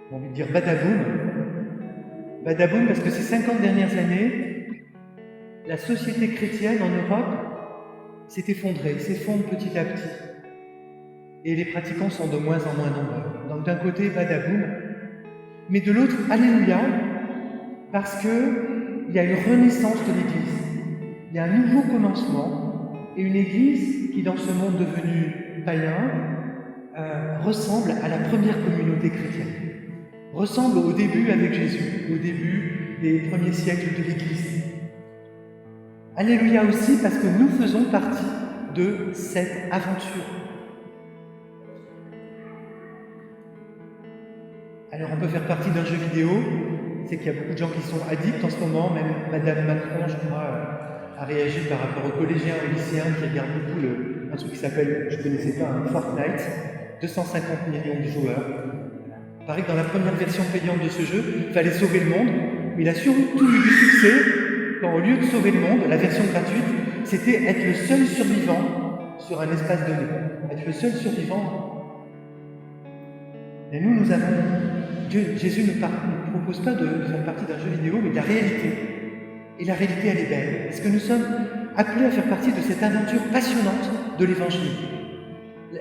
j'ai envie de dire badaboum. Badaboum parce que ces 50 dernières années, la société chrétienne en Europe s'est effondrée, s'effondre petit à petit. Et les pratiquants sont de moins en moins nombreux. Donc d'un côté, badaboum, mais de l'autre, alléluia, parce qu'il y a une renaissance de l'Église. Il y a un nouveau commencement, et une Église qui, dans ce monde devenu païen, ressemble à la première communauté chrétienne. Ressemble au début avec Jésus, au début des premiers siècles de l'Église. Alléluia aussi parce que nous faisons partie de cette aventure. Alors on peut faire partie d'un jeu vidéo, c'est qu'il y a beaucoup de gens qui sont addicts en ce moment, même Madame Macron, je crois, a réagi par rapport aux collégiens et aux lycéens qui regardent beaucoup un truc qui s'appelle, je ne connaissais pas, Fortnite, 250 millions de joueurs. Il paraît que dans la première version payante de ce jeu, il fallait sauver le monde, mais il a surtout eu du succès quand au lieu de sauver le monde, la version gratuite, c'était être le seul survivant sur un espace donné. Être le seul survivant. Et nous avons... Jésus ne propose pas de faire partie d'un jeu vidéo, mais de la réalité. Et la réalité, elle est belle. Parce que nous sommes appelés à faire partie de cette aventure passionnante de l'Évangile.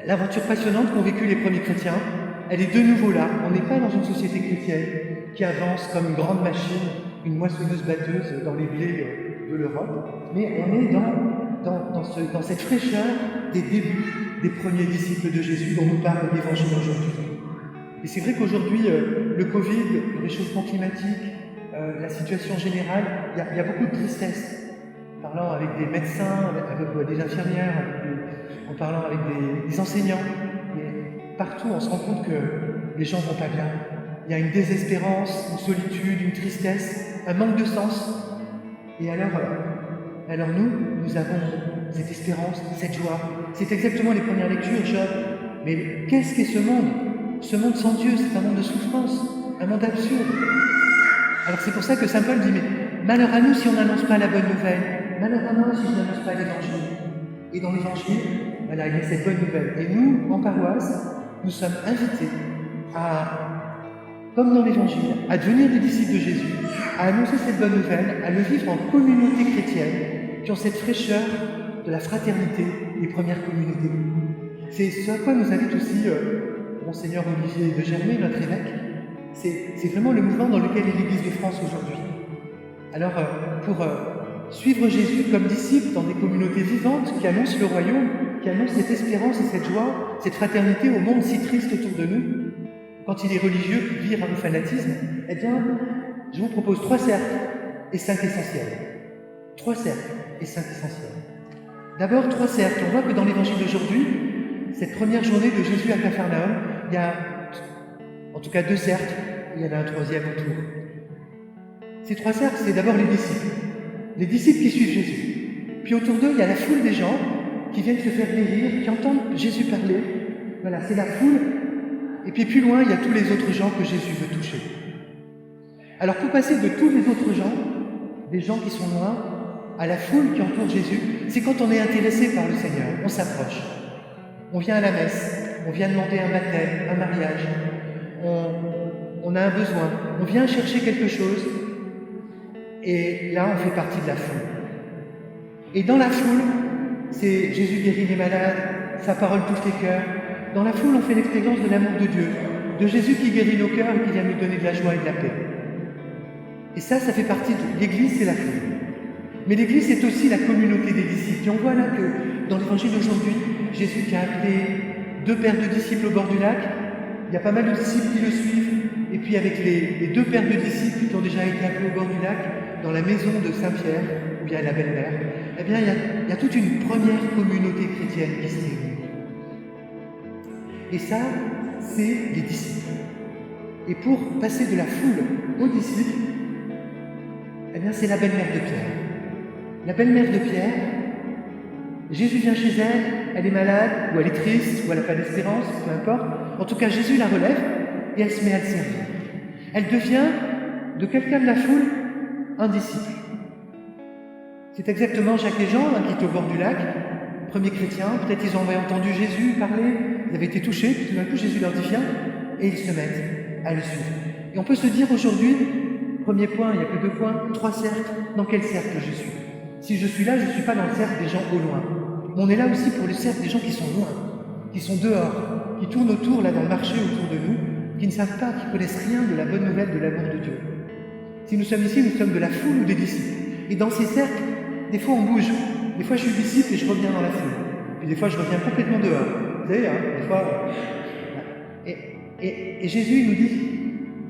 L'aventure passionnante qu'ont vécu les premiers chrétiens, elle est de nouveau là. On n'est pas dans une société chrétienne qui avance comme une grande machine, une moissonneuse-batteuse dans les blés de l'Europe, mais on est dans cette fraîcheur des débuts des premiers disciples de Jésus dont nous parle l'Évangile aujourd'hui. Et c'est vrai qu'aujourd'hui, le Covid, le réchauffement climatique, la situation générale, il y a beaucoup de tristesse. En parlant avec des médecins, avec des infirmières, en parlant avec des enseignants, mais partout on se rend compte que les gens vont pas bien. Il y a une désespérance, une solitude, une tristesse, un manque de sens. Et alors nous avons cette espérance, cette joie. C'est exactement les premières lectures, Job. Mais qu'est-ce qu'est ce monde? Ce monde sans Dieu, c'est un monde de souffrance, un monde absurde. Alors c'est pour ça que saint Paul dit, mais malheur à nous si on n'annonce pas la bonne nouvelle, malheur à moi si je n'annonce pas l'Évangile. Et dans l'Évangile, voilà, il y a cette bonne nouvelle. Et nous, en paroisse, nous sommes invités à, comme dans l'Évangile, à devenir des disciples de Jésus, à annoncer cette bonne nouvelle, à le vivre en communauté chrétienne, qui ont cette fraîcheur de la fraternité des premières communautés. C'est ce à quoi nous invite aussi Monseigneur Olivier de Germay, notre évêque. C'est vraiment le mouvement dans lequel est l'Église de France aujourd'hui. Alors, pour suivre Jésus comme disciple dans des communautés vivantes qui annoncent le royaume, qui annoncent cette espérance et cette joie, cette fraternité au monde si triste autour de nous, quand il est religieux qui vire au fanatisme, eh bien, je vous propose 3 cercles et 5 essentiels. 3 cercles et 5 essentiels. D'abord, 3 cercles. On voit que dans l'Évangile d'aujourd'hui, cette première journée de Jésus à Capharnaüm, il y a en tout cas 2 cercles, et il y en a un 3e autour. Ces 3 cercles, c'est d'abord les disciples qui suivent Jésus. Puis autour d'eux, il y a la foule des gens qui viennent se faire guérir, qui entendent Jésus parler. Voilà, c'est la foule. Et puis plus loin, il y a tous les autres gens que Jésus veut toucher. Alors pour passer de tous les autres gens, des gens qui sont loin, à la foule qui entoure Jésus, c'est quand on est intéressé par le Seigneur, on s'approche. On vient à la messe, on vient demander un baptême, un mariage, on a un besoin, on vient chercher quelque chose, et là on fait partie de la foule. Et dans la foule, c'est Jésus guérit les malades, sa parole touche les cœurs. Dans la foule, on fait l'expérience de l'amour de Dieu, de Jésus qui guérit nos cœurs et qui vient nous donner de la joie et de la paix. Et ça fait partie de l'Église, c'est la foule. Mais l'Église, c'est aussi la communauté des disciples. Et on voit là que dans l'Évangile d'aujourd'hui, Jésus qui a appelé 2 paires de disciples au bord du lac, il y a pas mal de disciples qui le suivent, et puis avec les 2 paires de disciples qui ont déjà été appelés au bord du lac, dans la maison de Saint-Pierre, où il y a la belle-mère, eh bien il y a toute une première communauté chrétienne qui se réunit. Et ça, c'est les disciples. Et pour passer de la foule aux disciples, eh bien c'est la belle-mère de Pierre. La belle-mère de Pierre, Jésus vient chez elle, elle est malade, ou elle est triste, ou elle n'a pas d'espérance, peu importe. En tout cas, Jésus la relève et elle se met à le servir. Elle devient, de quelqu'un de la foule, un disciple. C'est exactement Jacques et Jean qui étaient au bord du lac, premiers chrétiens. Peut-être ils ont entendu Jésus parler, ils avaient été touchés, puis tout d'un coup Jésus leur dit viens, et ils se mettent. à le suivre. Et on peut se dire aujourd'hui, premier point, il n'y a que 2 points, 3 cercles, dans quel cercle je suis? Si je suis là, je ne suis pas dans le cercle des gens au loin. Mais on est là aussi pour le cercle des gens qui sont loin, qui sont dehors, qui tournent autour, là, dans le marché autour de nous, qui ne savent pas, qui connaissent rien de la bonne nouvelle de l'amour de Dieu. Si nous sommes ici, nous sommes de la foule ou des disciples. Et dans ces cercles, des fois on bouge. Des fois je suis disciple et je reviens dans la foule. Puis des fois je reviens complètement dehors. Vous savez, hein, des fois... Et Jésus nous dit,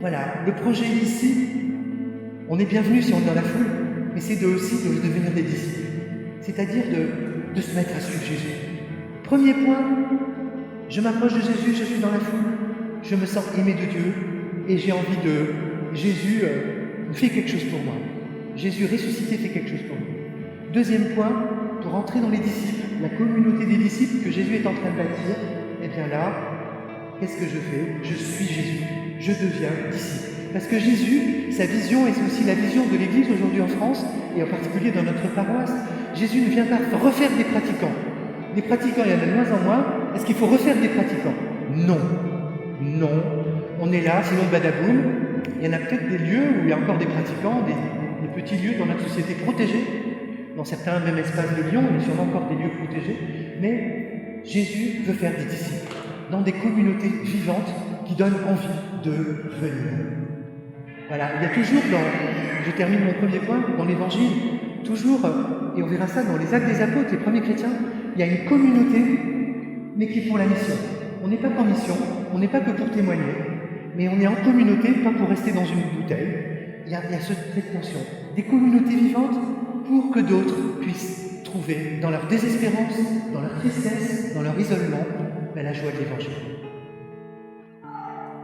voilà, le projet ici, on est bienvenu si on est dans la foule, mais c'est aussi de devenir des disciples. C'est-à-dire de se mettre à suivre Jésus. Premier point, je m'approche de Jésus, je suis dans la foule, je me sens aimé de Dieu, et j'ai envie de... Jésus fait quelque chose pour moi. Jésus ressuscité fait quelque chose pour moi. Deuxième point, pour entrer dans les disciples, la communauté des disciples que Jésus est en train de bâtir, eh bien là, qu'est-ce que je fais? Je suis Jésus, je deviens disciple. Parce que Jésus, sa vision, et c'est aussi la vision de l'Église aujourd'hui en France, et en particulier dans notre paroisse, Jésus ne vient pas refaire des pratiquants. Des pratiquants, il y en a de moins en moins. Est-ce qu'il faut refaire des pratiquants? Non. Non. On est là, sinon badaboum. Il y en a peut-être des lieux où il y a encore des pratiquants, des petits lieux dans notre société protégés. Dans certains, même espaces de Lyon, il y a sûrement encore des lieux protégés. Mais Jésus veut faire des disciples dans des communautés vivantes qui donnent envie de venir. Voilà, il y a toujours je termine mon premier point, dans l'Évangile, toujours, et on verra ça dans les Actes des Apôtres, les premiers chrétiens, il y a une communauté, mais qui est pour la mission. On n'est pas qu'en mission, on n'est pas que pour témoigner, mais on est en communauté, pas pour rester dans une bouteille. Il y a cette notion. Des communautés vivantes pour que d'autres puissent trouver, dans leur désespérance, dans leur tristesse, dans leur isolement, la joie de l'Évangile.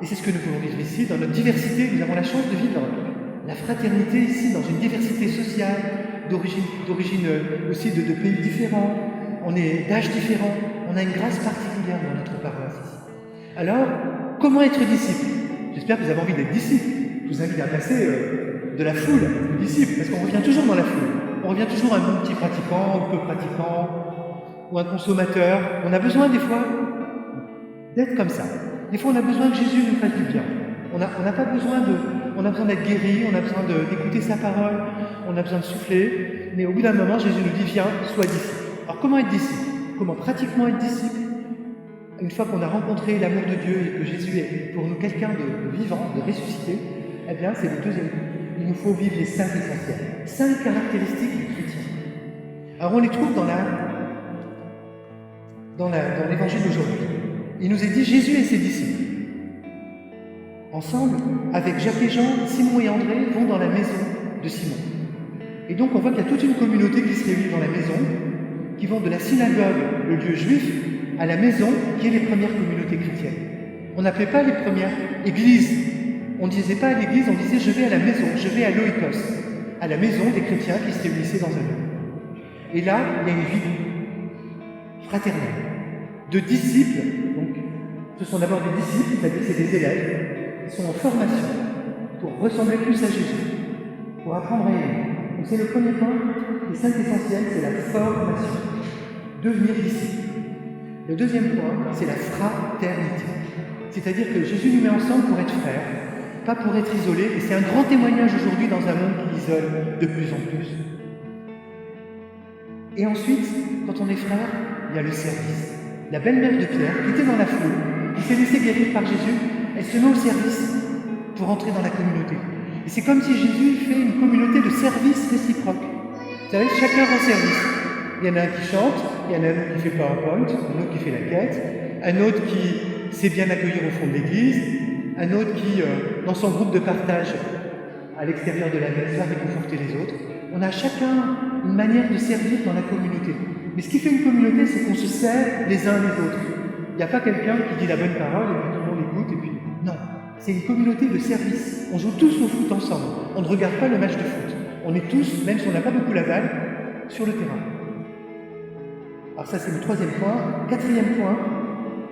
Et c'est ce que nous voulons vivre ici, dans notre diversité. Nous avons la chance de vivre la fraternité ici, dans une diversité sociale, d'origine aussi de pays différents. On est d'âges différents. On a une grâce particulière dans notre paroisse ici. Alors, comment être disciple? J'espère que vous avez envie d'être disciple. Je vous invite à passer de la foule au disciple, parce qu'on revient toujours dans la foule. On revient toujours à un bon petit pratiquant, ou peu pratiquant, ou un consommateur. On a besoin des fois d'être comme ça. Des fois, on a besoin que Jésus nous fasse du bien. On n'a pas besoin on a besoin d'être guéri, on a besoin d'écouter sa parole, on a besoin de souffler. Mais au bout d'un moment, Jésus nous dit, viens, sois disciple. Alors, comment être disciple? Comment pratiquement être disciple? Une fois qu'on a rencontré l'amour de Dieu et que Jésus est pour nous quelqu'un de vivant, de ressuscité, eh bien, c'est le deuxième point. Il nous faut vivre les 5 essentiels. 5 caractéristiques du chrétien. Alors, on les trouve dans l'évangile d'aujourd'hui. Il nous est dit, Jésus et ses disciples, ensemble, avec Jacques et Jean, Simon et André, vont dans la maison de Simon. Et donc, on voit qu'il y a toute une communauté qui se réunit dans la maison, qui vont de la synagogue, le lieu juif, à la maison, qui est les premières communautés chrétiennes. On n'appelait pas les premières églises. On ne disait pas à l'église, on disait, je vais à la maison, je vais à l'oikos, à la maison des chrétiens qui se réunissaient dans un lieu. Et là, il y a une vie fraternelle, de disciples. Donc, ce sont d'abord des disciples, c'est-à-dire c'est des élèves, qui sont en formation pour ressembler plus à Jésus, pour apprendre à aimer. Donc c'est le premier point, les 5 essentiels, c'est la formation, devenir disciple. Le deuxième point, c'est la fraternité. C'est-à-dire que Jésus nous met ensemble pour être frères, pas pour être isolés, et c'est un grand témoignage aujourd'hui dans un monde qui isole de plus en plus. Et ensuite, quand on est frère, il y a le service. La belle-mère de Pierre, qui était dans la foule, qui s'est laissée guérir par Jésus, elle se met au service pour entrer dans la communauté. Et c'est comme si Jésus fait une communauté de service réciproque. Vous savez, chacun rend service. Il y en a un qui chante, il y en a un qui fait PowerPoint, un autre qui fait la quête, un autre qui sait bien accueillir au fond de l'église, un autre qui, dans son groupe de partage à l'extérieur de la messe, va réconforter les autres. On a chacun une manière de servir dans la communauté. Mais ce qui fait une communauté, c'est qu'on se sert les uns les autres. Il n'y a pas quelqu'un qui dit la bonne parole et puis tout le monde écoute et puis... Non, c'est une communauté de service. On joue tous au foot ensemble. On ne regarde pas le match de foot. On est tous, même si on n'a pas beaucoup la balle, sur le terrain. Alors ça, c'est le troisième point. Quatrième point,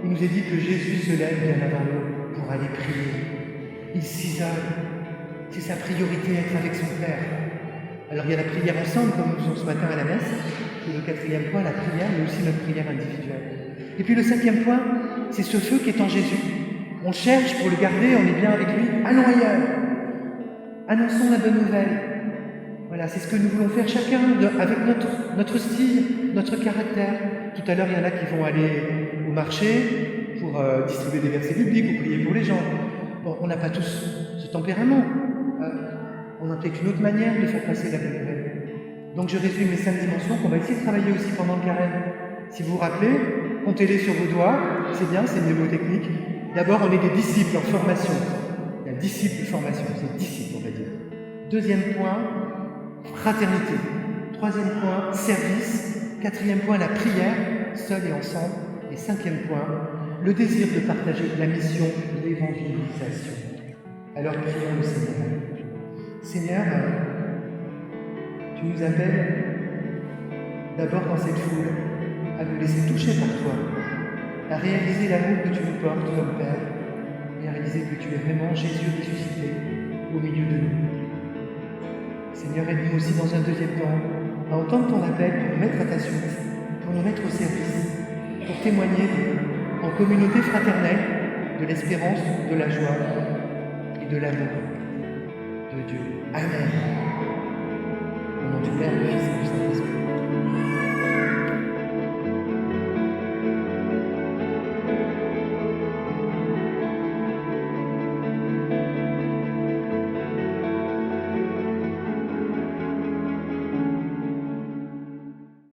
il nous est dit que Jésus se lève bien avant nous pour aller prier. Il s'isole. C'est sa priorité, être avec son Père. Alors il y a la prière ensemble, comme nous faisons ce matin à la messe. C'est le quatrième point, la prière, mais aussi notre prière individuelle. Et puis le cinquième point, c'est ce feu qui est en Jésus. On cherche pour le garder, on est bien avec lui, allons ailleurs. Annonçons la bonne nouvelle. Voilà, c'est ce que nous voulons faire chacun avec notre style, notre caractère. Tout à l'heure, il y en a qui vont aller au marché pour distribuer des versets bibliques ou prier pour les gens. Bon, on n'a pas tous ce tempérament. On a peut-être une autre manière de faire passer la bonne nouvelle. Donc je résume les 5 dimensions qu'on va essayer de travailler aussi pendant le carême. Si vous vous rappelez, comptez-les sur vos doigts, c'est bien, c'est mnémotechnique. D'abord, on est des disciples en formation. Il y a disciples de formation, c'est disciples, on va dire. Deuxième point, fraternité. Troisième point, service. Quatrième point, la prière, seul et ensemble. Et cinquième point, le désir de partager la mission de l'évangélisation. Alors prions le Seigneur. Seigneur, tu nous appelles d'abord dans cette foule à nous laisser toucher par toi, à réaliser l'amour que tu nous portes comme Père, et à réaliser que tu es vraiment Jésus ressuscité au milieu de nous. Seigneur, aide-nous aussi dans un deuxième temps à entendre ton appel pour nous mettre à ta suite, pour nous mettre au service, pour témoigner en communauté fraternelle de l'espérance, de la joie et de l'amour de Dieu. Amen. Au nom du Père, du Fils et du Saint-Esprit.